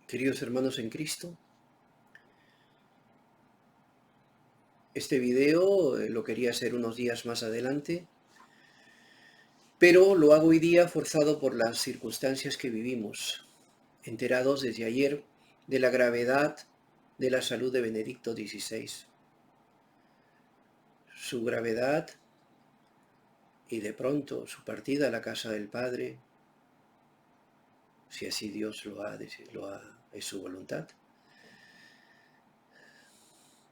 Queridos hermanos en Cristo, este video lo quería hacer unos días más adelante, pero lo hago hoy día forzado por las circunstancias que vivimos, enterados desde ayer de la gravedad de la salud de Benedicto XVI. Su gravedad y de pronto su partida a la casa del Padre, si así Dios es su voluntad,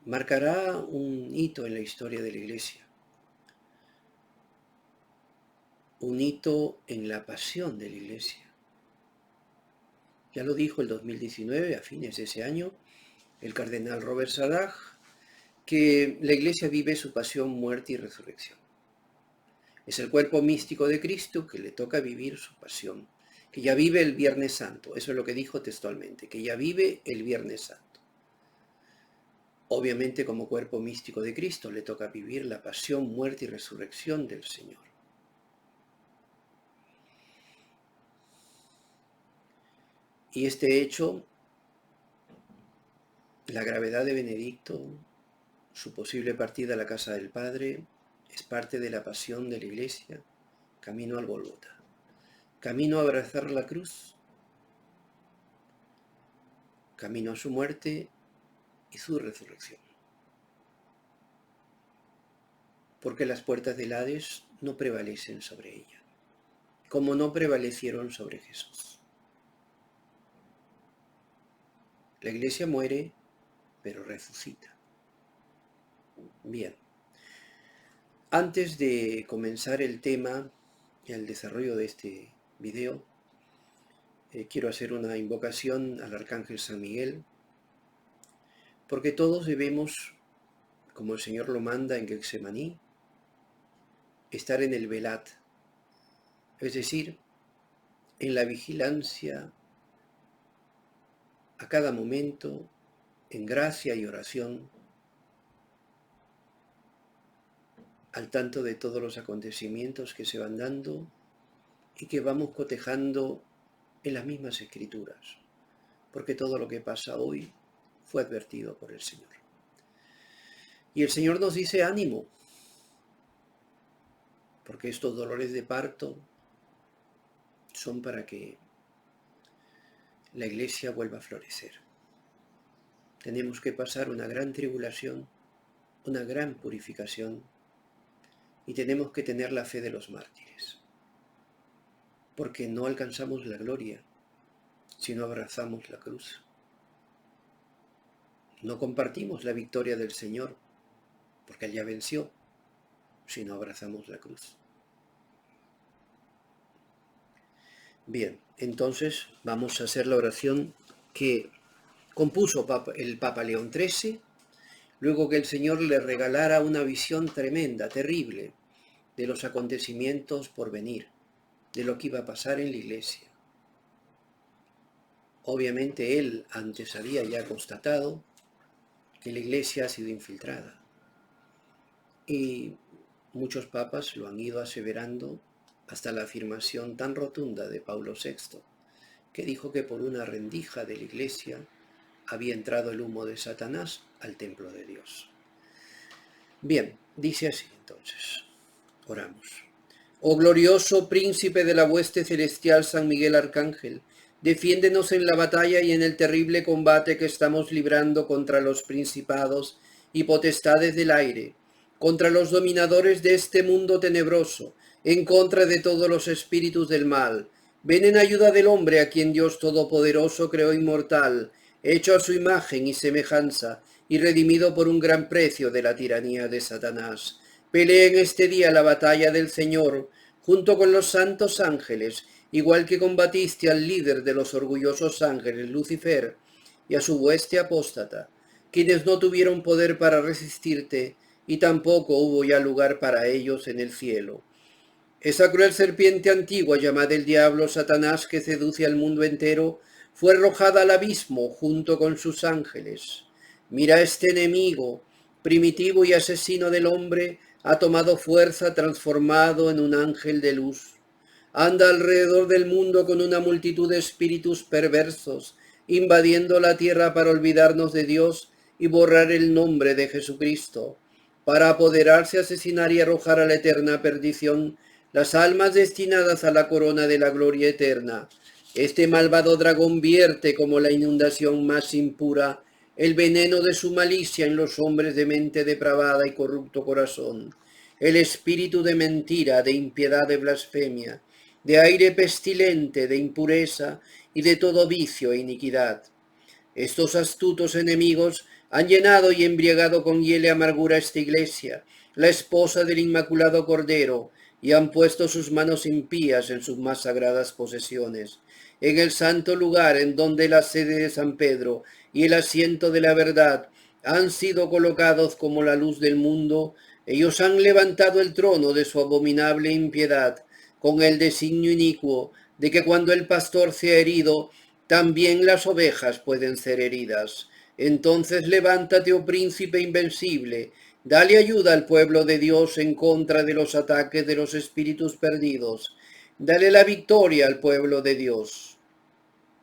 marcará un hito en la historia de la Iglesia, un hito en la pasión de la Iglesia. Ya lo dijo el 2019, a fines de ese año, el cardenal Robert Sadah, que la Iglesia vive su pasión, muerte y resurrección. Es el cuerpo místico de Cristo que le toca vivir su pasión, que ya vive el Viernes Santo. Eso es lo que dijo textualmente, que ya vive el Viernes Santo. Obviamente, como cuerpo místico de Cristo, le toca vivir la pasión, muerte y resurrección del Señor. Y este hecho, la gravedad de Benedicto, su posible partida a la casa del Padre, es parte de la pasión de la Iglesia, camino al Gólgota, camino a abrazar la cruz, camino a su muerte y su resurrección. Porque las puertas del Hades no prevalecen sobre ella, como no prevalecieron sobre Jesús. La Iglesia muere, pero resucita. Bien. Antes de comenzar el tema y el desarrollo de este video, quiero hacer una invocación al Arcángel San Miguel, porque todos debemos, como el Señor lo manda en Getsemaní, estar en el velat, es decir, en la vigilancia a cada momento, en gracia y oración, al tanto de todos los acontecimientos que se van dando y que vamos cotejando en las mismas escrituras, porque todo lo que pasa hoy fue advertido por el Señor. Y el Señor nos dice ánimo, porque estos dolores de parto son para que la Iglesia vuelva a florecer. Tenemos que pasar una gran tribulación, una gran purificación, y tenemos que tener la fe de los mártires, porque no alcanzamos la gloria si no abrazamos la cruz. No compartimos la victoria del Señor, porque Él ya venció, si no abrazamos la cruz. Bien, entonces vamos a hacer la oración que compuso el Papa León XIII, luego que el Señor le regalara una visión tremenda, terrible, de los acontecimientos por venir, de lo que iba a pasar en la Iglesia. Obviamente Él antes había ya constatado que la Iglesia ha sido infiltrada, y muchos papas lo han ido aseverando hasta la afirmación tan rotunda de Pablo VI, que dijo que por una rendija de la Iglesia había entrado el humo de Satanás al templo de Dios. Bien, dice así entonces, oramos. Oh glorioso príncipe de la hueste celestial San Miguel Arcángel, defiéndenos en la batalla y en el terrible combate que estamos librando contra los principados y potestades del aire, contra los dominadores de este mundo tenebroso, en contra de todos los espíritus del mal. Ven en ayuda del hombre a quien Dios Todopoderoso creó inmortal, hecho a su imagen y semejanza, y redimido por un gran precio de la tiranía de Satanás. Pelee en este día la batalla del Señor, junto con los santos ángeles, igual que combatiste al líder de los orgullosos ángeles, Lucifer, y a su hueste apóstata, quienes no tuvieron poder para resistirte, y tampoco hubo ya lugar para ellos en el cielo. Esa cruel serpiente antigua llamada el diablo Satanás, que seduce al mundo entero, fue arrojada al abismo junto con sus ángeles. Mira, este enemigo, primitivo y asesino del hombre, ha tomado fuerza transformado en un ángel de luz. Anda alrededor del mundo con una multitud de espíritus perversos, invadiendo la tierra para olvidarnos de Dios y borrar el nombre de Jesucristo, para apoderarse, asesinar y arrojar a la eterna perdición las almas destinadas a la corona de la gloria eterna. Este malvado dragón vierte como la inundación más impura el veneno de su malicia en los hombres de mente depravada y corrupto corazón, el espíritu de mentira, de impiedad, de blasfemia, de aire pestilente, de impureza y de todo vicio e iniquidad. Estos astutos enemigos han llenado y embriagado con hiel y amargura esta iglesia, la esposa del Inmaculado Cordero, y han puesto sus manos impías en sus más sagradas posesiones. En el santo lugar en donde la sede de San Pedro y el asiento de la verdad han sido colocados como la luz del mundo, ellos han levantado el trono de su abominable impiedad, con el designio inicuo de que cuando el pastor sea herido, también las ovejas pueden ser heridas. Entonces levántate, oh príncipe invencible, dale ayuda al pueblo de Dios en contra de los ataques de los espíritus perdidos. Dale la victoria al pueblo de Dios.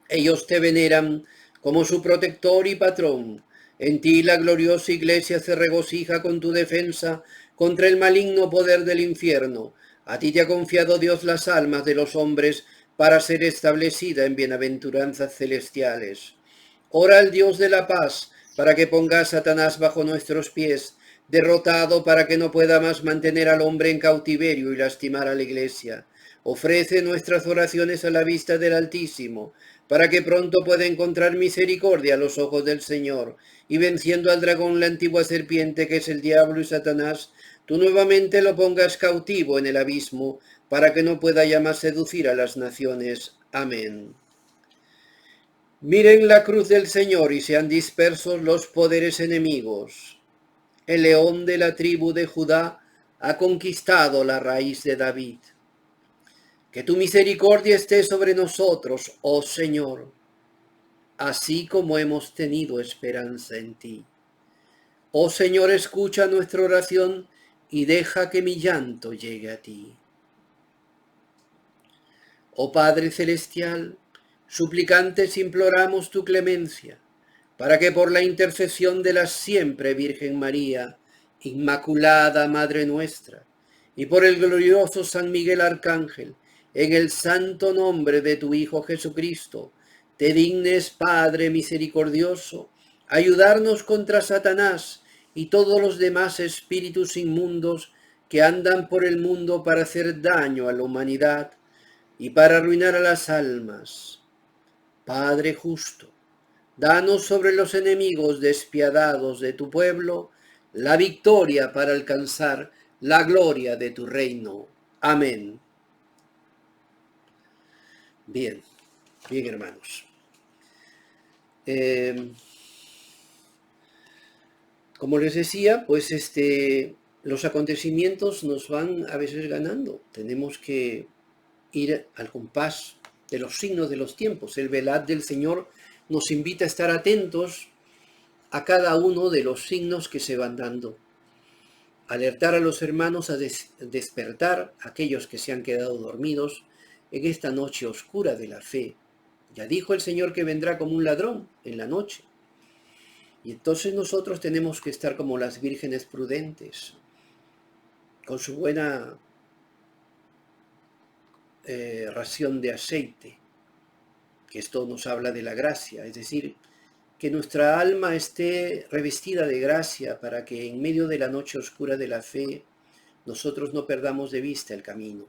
Ellos te veneran como su protector y patrón. En ti la gloriosa iglesia se regocija con tu defensa contra el maligno poder del infierno. A ti te ha confiado Dios las almas de los hombres para ser establecida en bienaventuranzas celestiales. Ora al Dios de la paz para que ponga a Satanás bajo nuestros pies, derrotado para que no pueda más mantener al hombre en cautiverio y lastimar a la iglesia. Ofrece nuestras oraciones a la vista del Altísimo, para que pronto pueda encontrar misericordia a los ojos del Señor, y venciendo al dragón, la antigua serpiente que es el diablo y Satanás, tú nuevamente lo pongas cautivo en el abismo, para que no pueda ya más seducir a las naciones. Amén. Miren la cruz del Señor y sean dispersos los poderes enemigos. El león de la tribu de Judá ha conquistado la raíz de David. Que tu misericordia esté sobre nosotros, oh Señor, así como hemos tenido esperanza en ti. Oh Señor, escucha nuestra oración y deja que mi llanto llegue a ti. Oh Padre Celestial, suplicantes imploramos tu clemencia, para que por la intercesión de la siempre Virgen María, Inmaculada Madre nuestra, y por el glorioso San Miguel Arcángel, en el santo nombre de tu Hijo Jesucristo, te dignes, Padre misericordioso, ayudarnos contra Satanás y todos los demás espíritus inmundos que andan por el mundo para hacer daño a la humanidad y para arruinar a las almas. Padre justo, danos sobre los enemigos despiadados de tu pueblo la victoria para alcanzar la gloria de tu reino. Amén. Bien, bien hermanos. Como les decía, pues los acontecimientos nos van a veces ganando. Tenemos que ir al compás de los signos de los tiempos. El velad del Señor nos invita a estar atentos a cada uno de los signos que se van dando. Alertar a los hermanos a despertar a aquellos que se han quedado dormidos en esta noche oscura de la fe. Ya dijo el Señor que vendrá como un ladrón en la noche. Y entonces nosotros tenemos que estar como las vírgenes prudentes, con su buena ración de aceite, que esto nos habla de la gracia, es decir, que nuestra alma esté revestida de gracia para que en medio de la noche oscura de la fe nosotros no perdamos de vista el camino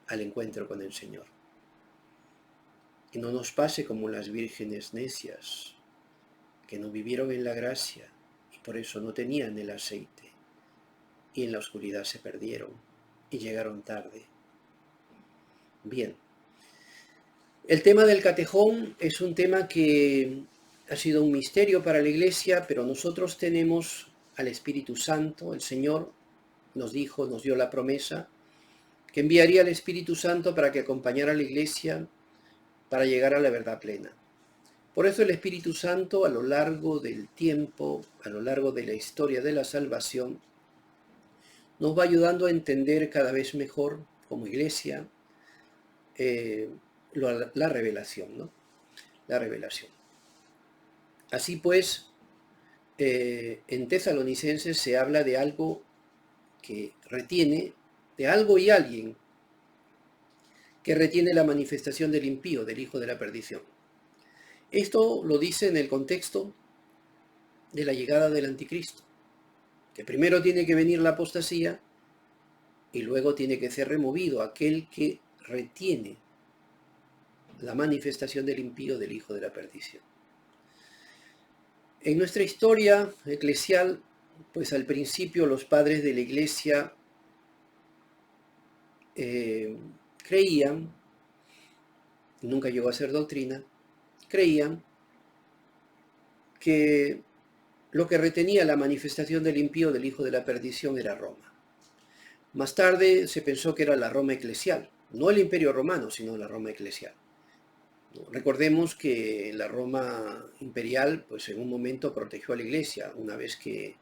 al encuentro con el Señor. Que no nos pase como las vírgenes necias, que no vivieron en la gracia y por eso no tenían el aceite y en la oscuridad se perdieron y llegaron tarde. Bien, el tema del catejón es un tema que ha sido un misterio para la Iglesia, pero nosotros tenemos al Espíritu Santo. El Señor nos dio la promesa que enviaría al Espíritu Santo para que acompañara a la Iglesia para llegar a la verdad plena. Por eso el Espíritu Santo a lo largo del tiempo, a lo largo de la historia de la salvación, nos va ayudando a entender cada vez mejor como Iglesia la revelación, ¿no? la revelación. Así pues, en Tesalonicenses se habla de algo que retiene, de algo y alguien que retiene la manifestación del impío, del hijo de la perdición. Esto lo dice en el contexto de la llegada del anticristo, que primero tiene que venir la apostasía y luego tiene que ser removido aquel que retiene la manifestación del impío, del hijo de la perdición. En nuestra historia eclesial, pues al principio los padres de la iglesia creían, nunca llegó a ser doctrina, creían que lo que retenía la manifestación del impío, del hijo de la perdición, era Roma. Más tarde se pensó que era la Roma eclesial, no el Imperio Romano, sino la Roma eclesial. Recordemos que la Roma imperial, pues en un momento protegió a la iglesia. Una vez que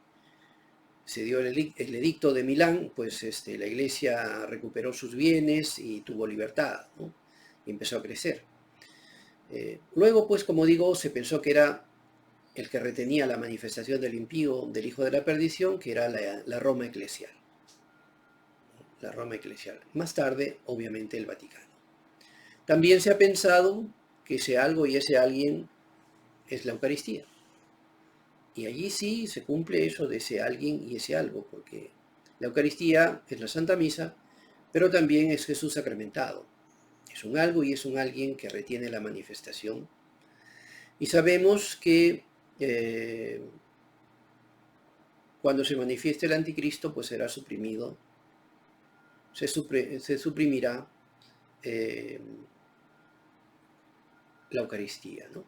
se dio el edicto de Milán, pues la iglesia recuperó sus bienes y tuvo libertad, ¿no? Y empezó a crecer. Luego, pues como digo, se pensó que era el que retenía la manifestación del impío, del hijo de la perdición, que era la Roma eclesial. La Roma eclesial. Más tarde, obviamente, el Vaticano. También se ha pensado que ese algo y ese alguien es la Eucaristía. Y allí sí se cumple eso de ese alguien y ese algo, porque la Eucaristía es la Santa Misa, pero también es Jesús sacramentado. Es un algo y es un alguien que retiene la manifestación. Y sabemos que cuando se manifieste el anticristo, pues será suprimido, se suprimirá la Eucaristía, ¿no?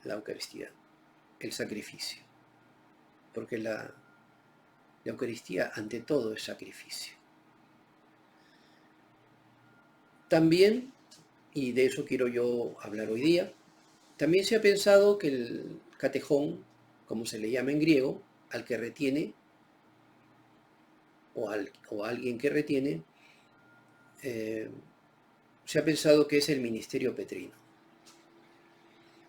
La Eucaristía, el sacrificio. Porque la Eucaristía ante todo es sacrificio. También, y de eso quiero yo hablar hoy día, también se ha pensado que el catejón, como se le llama en griego, al que retiene, o alguien que retiene, se ha pensado que es el ministerio petrino.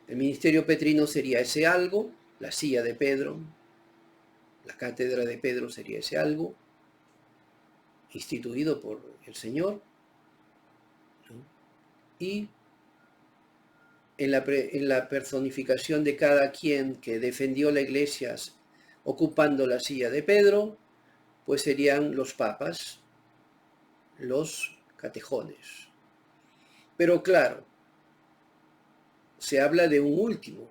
El ministerio petrino sería ese algo, la silla de Pedro, la cátedra de Pedro sería ese algo, instituido por el Señor, ¿no? Y en la personificación de cada quien que defendió la iglesia ocupando la silla de Pedro, pues serían los papas, los catejones. Pero claro, se habla de un último,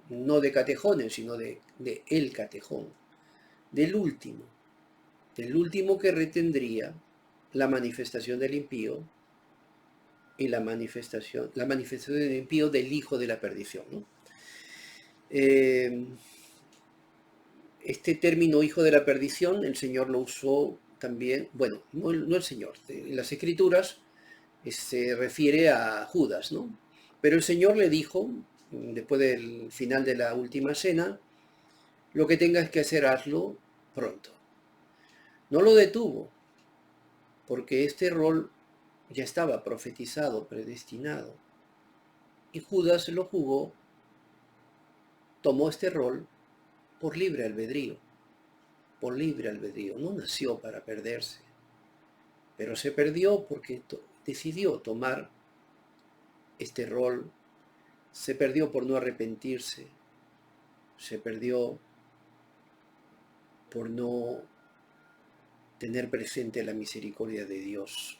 no de catejones, sino de el catejón, del último que retendría la manifestación del impío y la manifestación del impío del hijo de la perdición, ¿no? Este término hijo de la perdición, el Señor lo usó también, bueno, no el Señor, en las Escrituras se refiere a Judas, ¿no? Pero el Señor le dijo, después del final de la última cena, lo que tengas que hacer, hazlo pronto. No lo detuvo, porque este rol ya estaba profetizado, predestinado. Y Judas lo jugó, tomó este rol por libre albedrío. Por libre albedrío. No nació para perderse, pero se perdió porque decidió tomar este rol. Se perdió por no arrepentirse. Se perdió por no tener presente la misericordia de Dios.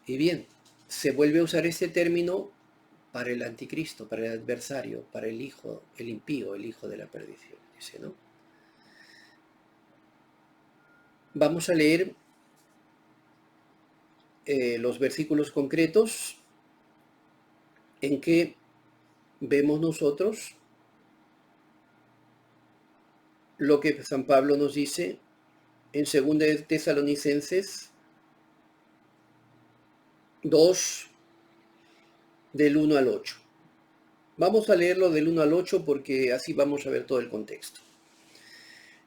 Y bien, se vuelve a usar este término para el anticristo, para el adversario, para el hijo, el impío, el hijo de la perdición, dice, ¿no? Vamos a leer los versículos concretos en que vemos nosotros lo que San Pablo nos dice en 2 de Tesalonicenses 2, del 1 al 8. Vamos a leerlo del 1 al 8 porque así vamos a ver todo el contexto.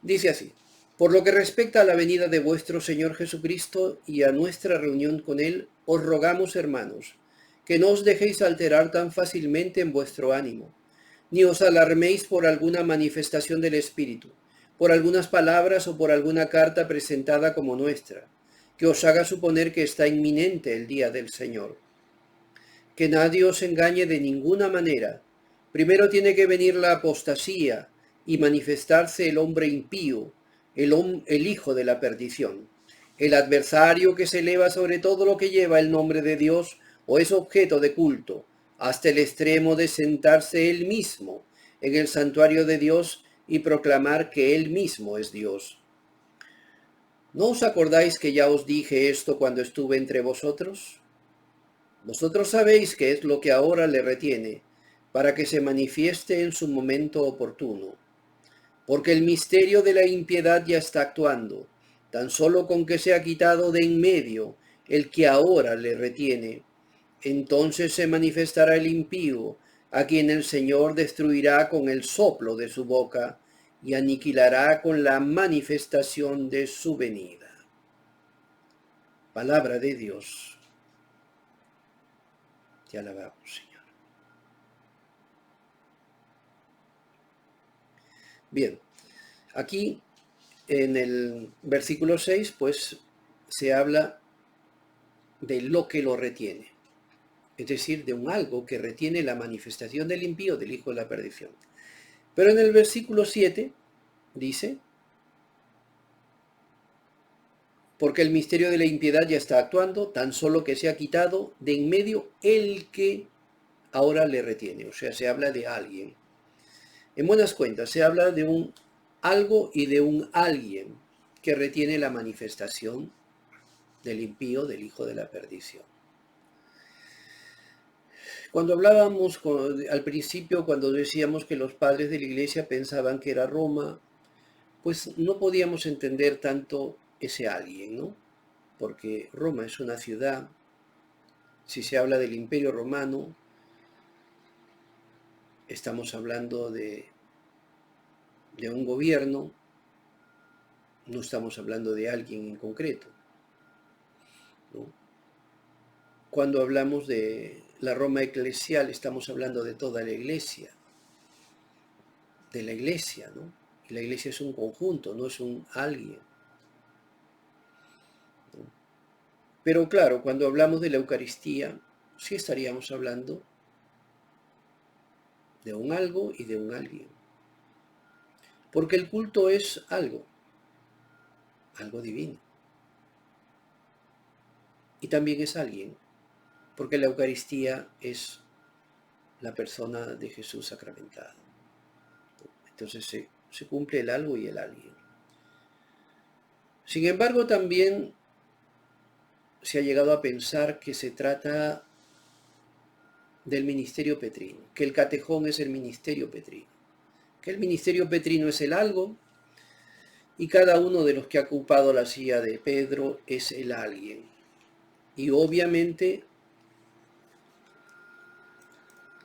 Dice así: Por lo que respecta a la venida de vuestro Señor Jesucristo y a nuestra reunión con Él, os rogamos, hermanos, que no os dejéis alterar tan fácilmente en vuestro ánimo, ni os alarméis por alguna manifestación del Espíritu, por algunas palabras o por alguna carta presentada como nuestra, que os haga suponer que está inminente el día del Señor. Que nadie os engañe de ninguna manera. Primero tiene que venir la apostasía y manifestarse el hombre impío, el hijo de la perdición, el adversario que se eleva sobre todo lo que lleva el nombre de Dios o es objeto de culto, hasta el extremo de sentarse él mismo en el santuario de Dios y proclamar que él mismo es Dios. ¿No os acordáis que ya os dije esto cuando estuve entre vosotros? Vosotros sabéis qué es lo que ahora le retiene, para que se manifieste en su momento oportuno. Porque el misterio de la impiedad ya está actuando, tan solo con que sea quitado de en medio el que ahora le retiene. Entonces se manifestará el impío, a quien el Señor destruirá con el soplo de su boca y aniquilará con la manifestación de su venida. Palabra de Dios. Te alabamos, Señor. Bien, aquí en el versículo 6, pues se habla de lo que lo retiene, es decir, de un algo que retiene la manifestación del impío, del hijo de la perdición. Pero en el versículo 7 dice, porque el misterio de la impiedad ya está actuando, tan solo que se ha quitado de en medio el que ahora le retiene. O sea, se habla de alguien. En buenas cuentas, se habla de un algo y de un alguien que retiene la manifestación del impío, del hijo de la perdición. Cuando hablábamos al principio, cuando decíamos que los padres de la iglesia pensaban que era Roma, pues no podíamos entender tanto ese alguien, ¿no? Porque Roma es una ciudad. Si se habla del Imperio Romano, estamos hablando de un gobierno, no estamos hablando de alguien en concreto, ¿no? Cuando hablamos de la Roma eclesial, estamos hablando de toda la iglesia, de la iglesia, ¿no? Y la iglesia es un conjunto, no es un alguien, ¿no? Pero claro, cuando hablamos de la Eucaristía, sí estaríamos hablando de un algo y de un alguien. Porque el culto es algo divino. Y también es alguien, porque la Eucaristía es la persona de Jesús sacramentada. Entonces se cumple el algo y el alguien. Sin embargo, también se ha llegado a pensar que se trata del ministerio petrino, que el catejón es el ministerio petrino, que el ministerio petrino es el algo y cada uno de los que ha ocupado la silla de Pedro es el alguien. Y obviamente,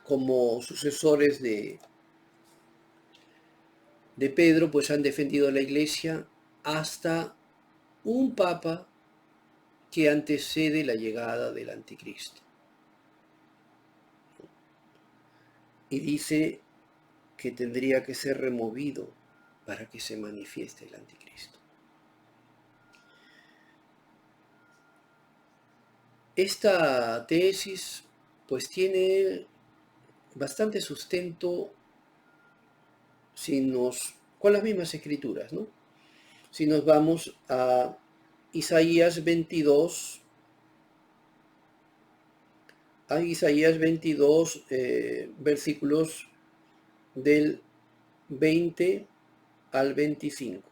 como sucesores de Pedro, pues han defendido la iglesia hasta un papa que antecede la llegada del anticristo. Y dice que tendría que ser removido para que se manifieste el anticristo. Esta tesis pues tiene bastante sustento con las mismas escrituras, ¿no? Si nos vamos a Isaías 22, versículos del 20 al 25.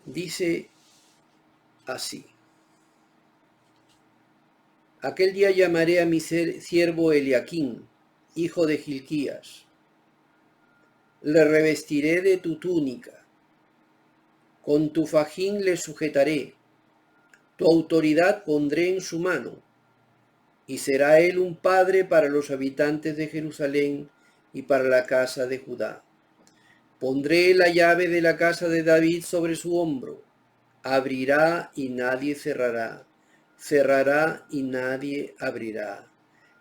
Dice así: aquel día llamaré a mi siervo Eliaquín, hijo de Hilquías. Le revestiré de tu túnica, con tu fajín le sujetaré, tu autoridad pondré en su mano, y será él un padre para los habitantes de Jerusalén y para la casa de Judá. Pondré la llave de la casa de David sobre su hombro. Abrirá y nadie cerrará. Cerrará y nadie abrirá.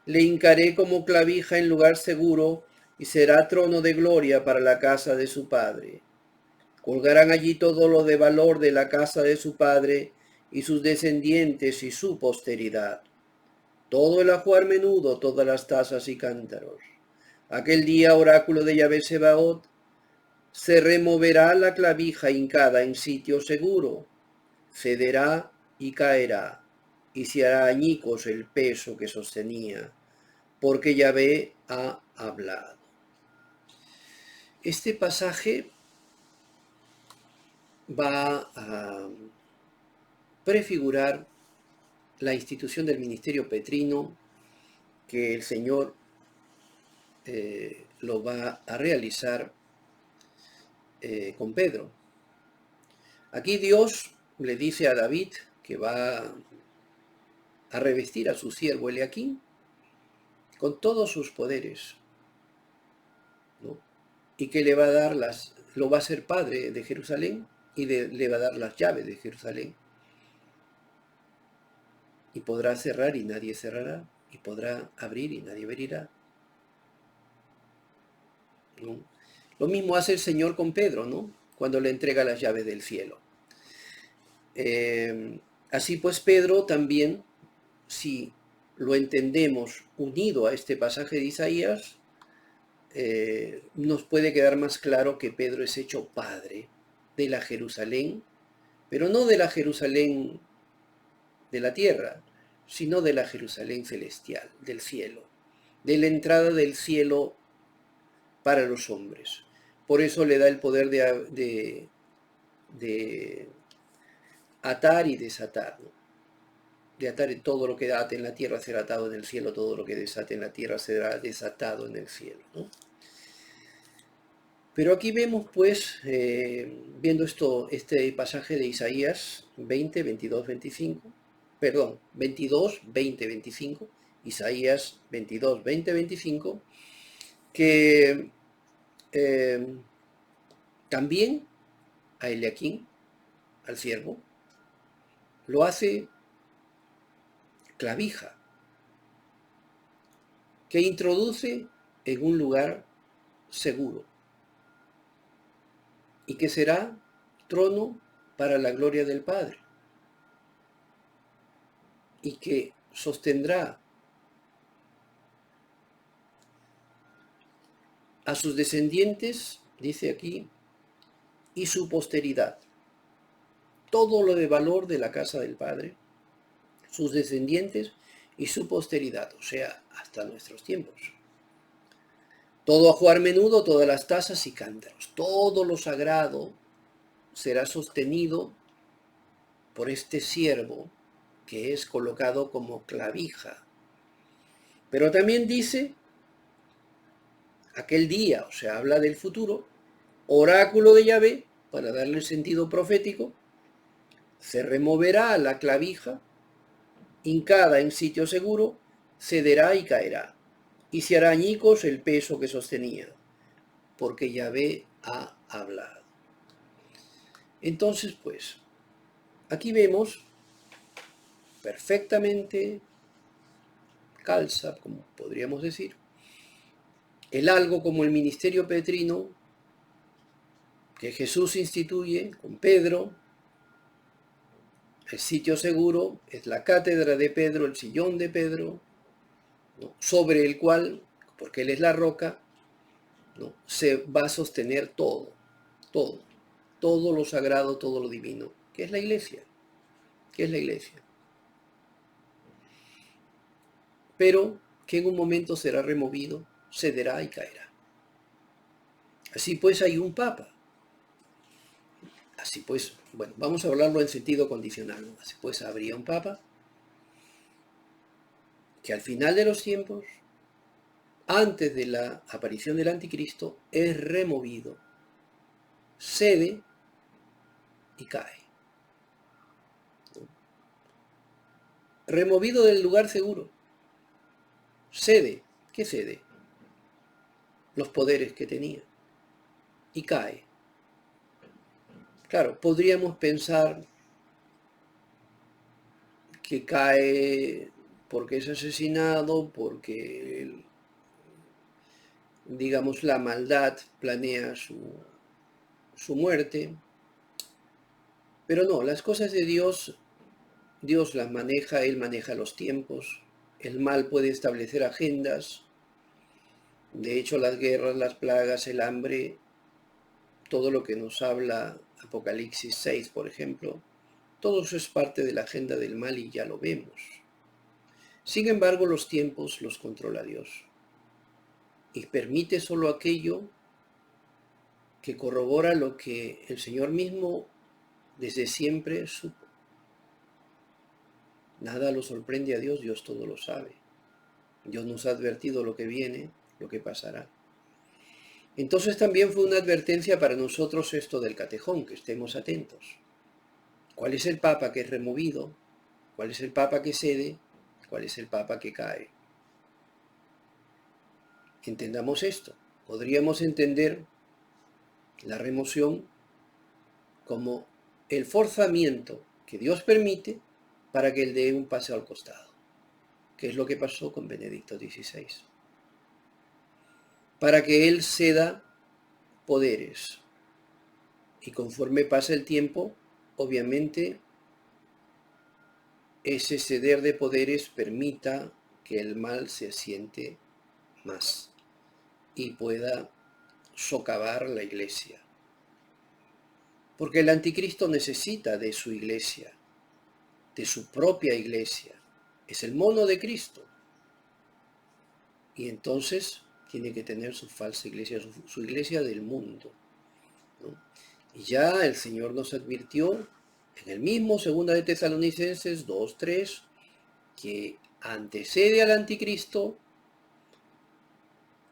Le hincaré como clavija en lugar seguro y será trono de gloria para la casa de su padre. Colgarán allí todo lo de valor de la casa de su padre y sus descendientes y su posteridad. Todo el ajuar menudo, todas las tazas y cántaros. Aquel día, oráculo de Yahvé Sebaot, se removerá la clavija hincada en sitio seguro, cederá y caerá, y se hará añicos el peso que sostenía, porque Yahvé ha hablado. Este pasaje va a prefigurar la institución del ministerio petrino que el Señor lo va a realizar con Pedro. Aquí Dios le dice a David que va a revestir a su siervo Eliaquim con todos sus poderes, ¿no? Y que le va a dar lo va a ser padre de Jerusalén y le va a dar las llaves de Jerusalén. Y podrá cerrar y nadie cerrará, y podrá abrir y nadie abrirá, ¿no? Lo mismo hace el Señor con Pedro, ¿no? Cuando le entrega las llaves del cielo. Así pues, Pedro también, si lo entendemos unido a este pasaje de Isaías, nos puede quedar más claro que Pedro es hecho padre de la Jerusalén, pero no de la Jerusalén de la tierra, sino de la Jerusalén celestial, del cielo, de la entrada del cielo para los hombres. Por eso le da el poder de atar y desatar, ¿no? De atar todo lo que ate en la tierra será atado en el cielo, todo lo que desate en la tierra será desatado en el cielo, ¿no? Pero aquí vemos, pues, viendo este pasaje de Isaías 20, 22, 25, perdón, 22, 20, 25, Isaías 22, 20, 25, que también a Eliaquim, al siervo, lo hace clavija, que introduce en un lugar seguro y que será trono para la gloria del Padre y que sostendrá a sus descendientes, dice aquí, y su posteridad. Todo lo de valor de la casa del Padre, sus descendientes y su posteridad, o sea, hasta nuestros tiempos. Todo ajuar menudo, todas las tazas y cántaros, todo lo sagrado será sostenido por este siervo que es colocado como clavija. Pero también dice, aquel día, o sea, habla del futuro, oráculo de Yahvé, para darle sentido profético, se removerá la clavija, hincada en sitio seguro, cederá y caerá, y se hará añicos el peso que sostenía, porque Yahvé ha hablado. Entonces, pues, aquí vemos perfectamente calza, como podríamos decir, el algo como el ministerio petrino que Jesús instituye con Pedro. El sitio seguro es la cátedra de Pedro, el sillón de Pedro, ¿no? Sobre el cual, porque Él es la roca, ¿no? Se va a sostener todo, todo, todo lo sagrado, todo lo divino, que es la iglesia, que es la iglesia. Pero que en un momento será removido, cederá y caerá. Así pues hay un papa. Así pues, bueno, vamos a hablarlo en sentido condicional, ¿no? Así pues habría un papa que al final de los tiempos, antes de la aparición del anticristo, es removido, cede y cae. Removido del lugar seguro. Cede. ¿Qué cede? Los poderes que tenía. y cae. Claro, podríamos pensar que cae porque es asesinado, porque, digamos, la maldad planea su muerte. Pero no, las cosas de Dios, Dios las maneja, Él maneja los tiempos. El mal puede establecer agendas. De hecho, las guerras, las plagas, el hambre, todo lo que nos habla Apocalipsis 6, por ejemplo, todo eso es parte de la agenda del mal y ya lo vemos. Sin embargo, los tiempos los controla Dios y permite solo aquello que corrobora lo que el Señor mismo desde siempre supo. Nada lo sorprende a Dios, Dios todo lo sabe. Dios nos ha advertido lo que viene, lo que pasará. Entonces también fue una advertencia para nosotros esto del catejón, que estemos atentos. ¿Cuál es el papa que es removido? ¿Cuál es el papa que cede? ¿Cuál es el papa que cae? Entendamos esto. Podríamos entender la remoción como el forzamiento que Dios permite para que él dé un paso al costado, que es lo que pasó con Benedicto XVI. Para que él ceda poderes. Y conforme pasa el tiempo, obviamente, ese ceder de poderes permita que el mal se asiente más y pueda socavar la iglesia. Porque el anticristo necesita de su iglesia, de su propia iglesia. Es el mono de Cristo. Y entonces tiene que tener su falsa iglesia, su iglesia del mundo, ¿no? Y ya el Señor nos advirtió en el mismo 2 de Tesalonicenses 2:3 que antecede al anticristo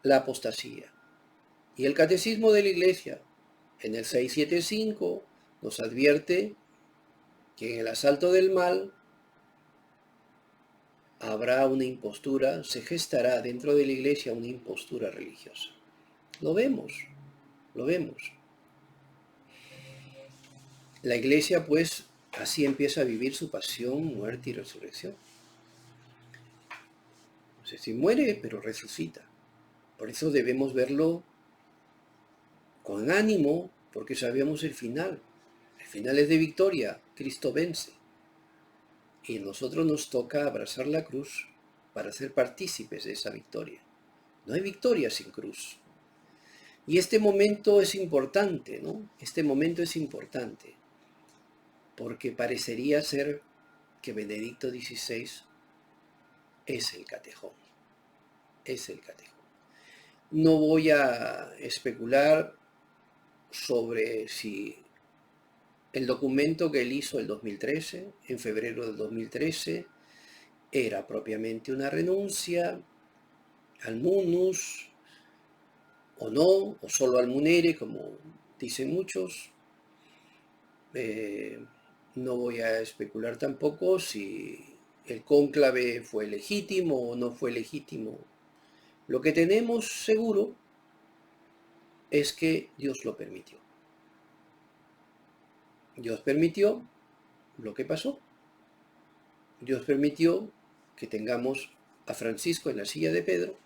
la apostasía. Y el catecismo de la iglesia en el 675 nos advierte que en el asalto del mal habrá una impostura, se gestará dentro de la iglesia una impostura religiosa. Lo vemos, lo vemos. La iglesia, pues, así empieza a vivir su pasión, muerte y resurrección. No sé si muere, pero resucita. Por eso debemos verlo con ánimo, porque sabemos el final. El final es de victoria, Cristo vence. Y a nosotros nos toca abrazar la cruz para ser partícipes de esa victoria. No hay victoria sin cruz. Y este momento es importante, ¿no? Este momento es importante, porque parecería ser que Benedicto XVI es el catejón. Es el catejón. No voy a especular sobre si el documento que él hizo el 2013, en febrero del 2013, era propiamente una renuncia al munus, o no, o solo al munere, como dicen muchos. No voy a especular tampoco si el cónclave fue legítimo o no fue legítimo. Lo que tenemos seguro es que Dios lo permitió. Dios permitió lo que pasó. Dios permitió que tengamos a Francisco en la silla de Pedro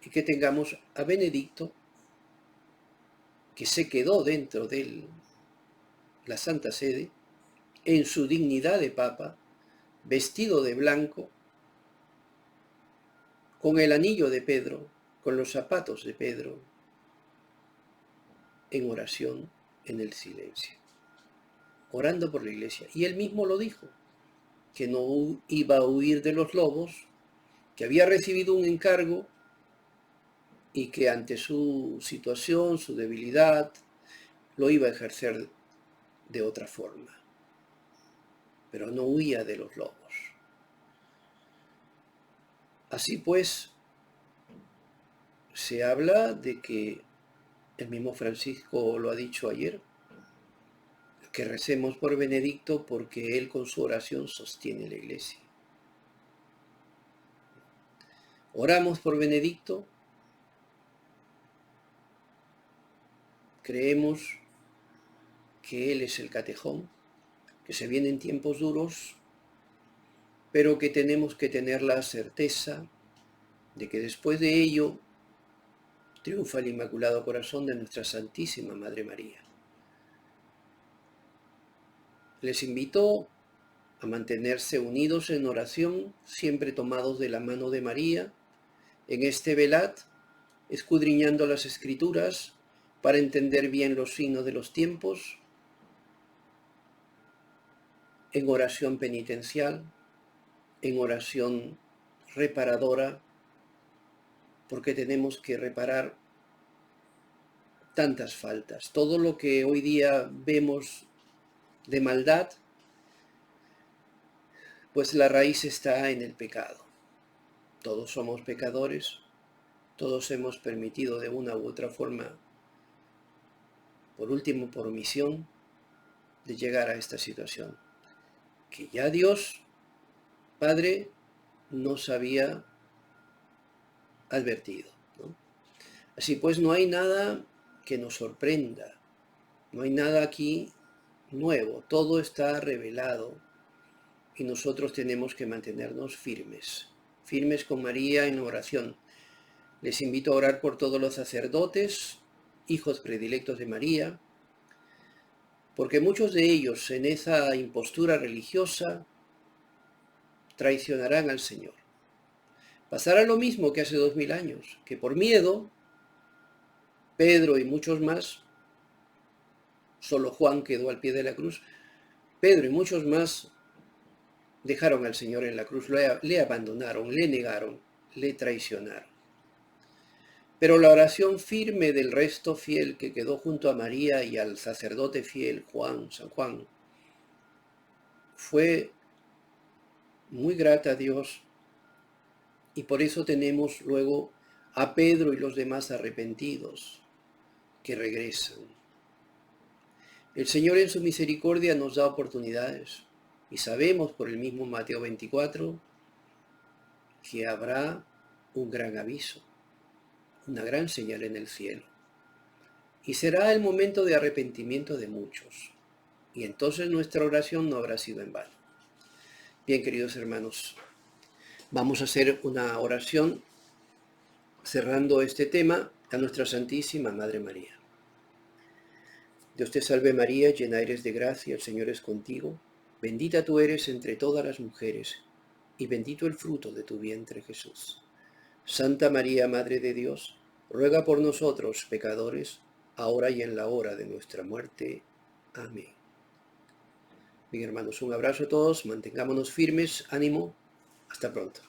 y que tengamos a Benedicto, que se quedó dentro de la Santa Sede, en su dignidad de papa, vestido de blanco, con el anillo de Pedro, con los zapatos de Pedro, en oración, en el silencio, orando por la iglesia. Y él mismo lo dijo, que no iba a huir de los lobos, que había recibido un encargo y que ante su situación, su debilidad, lo iba a ejercer de otra forma. Pero no huía de los lobos. Así pues, se habla de que el mismo Francisco lo ha dicho ayer, que recemos por Benedicto porque él con su oración sostiene la iglesia. Oramos por Benedicto, creemos que Él es el catejón, que se vienen tiempos duros, pero que tenemos que tener la certeza de que después de ello triunfa el Inmaculado Corazón de nuestra Santísima Madre María. Les invito a mantenerse unidos en oración, siempre tomados de la mano de María, en este velad, escudriñando las Escrituras para entender bien los signos de los tiempos, en oración penitencial, en oración reparadora, porque tenemos que reparar tantas faltas. Todo lo que hoy día vemos de maldad, pues la raíz está en el pecado. Todos somos pecadores, todos hemos permitido de una u otra forma, por último por omisión, de llegar a esta situación, que ya Dios, Padre, nos había advertido, ¿no? Así pues, no hay nada que nos sorprenda, no hay nada aquí nuevo, todo está revelado y nosotros tenemos que mantenernos firmes con María en oración. Les invito a orar por todos los sacerdotes, hijos predilectos de María, porque muchos de ellos en esa impostura religiosa traicionarán al Señor. Pasará lo mismo que hace 2000 años, que por miedo, Pedro y muchos más, solo Juan quedó al pie de la cruz, Pedro y muchos más dejaron al Señor en la cruz, le abandonaron, le negaron, le traicionaron. Pero la oración firme del resto fiel que quedó junto a María y al sacerdote fiel, San Juan, fue muy grata a Dios, y por eso tenemos luego a Pedro y los demás arrepentidos que regresan. El Señor en su misericordia nos da oportunidades y sabemos por el mismo Mateo 24 que habrá un gran aviso, una gran señal en el cielo. Y será el momento de arrepentimiento de muchos. Y entonces nuestra oración no habrá sido en vano. Bien, queridos hermanos, vamos a hacer una oración cerrando este tema a nuestra Santísima Madre María. Dios te salve María, llena eres de gracia, el Señor es contigo. Bendita tú eres entre todas las mujeres, y bendito el fruto de tu vientre Jesús. Santa María, Madre de Dios, ruega por nosotros, pecadores, ahora y en la hora de nuestra muerte. Amén. Bien, hermanos, un abrazo a todos, mantengámonos firmes, ánimo, hasta pronto.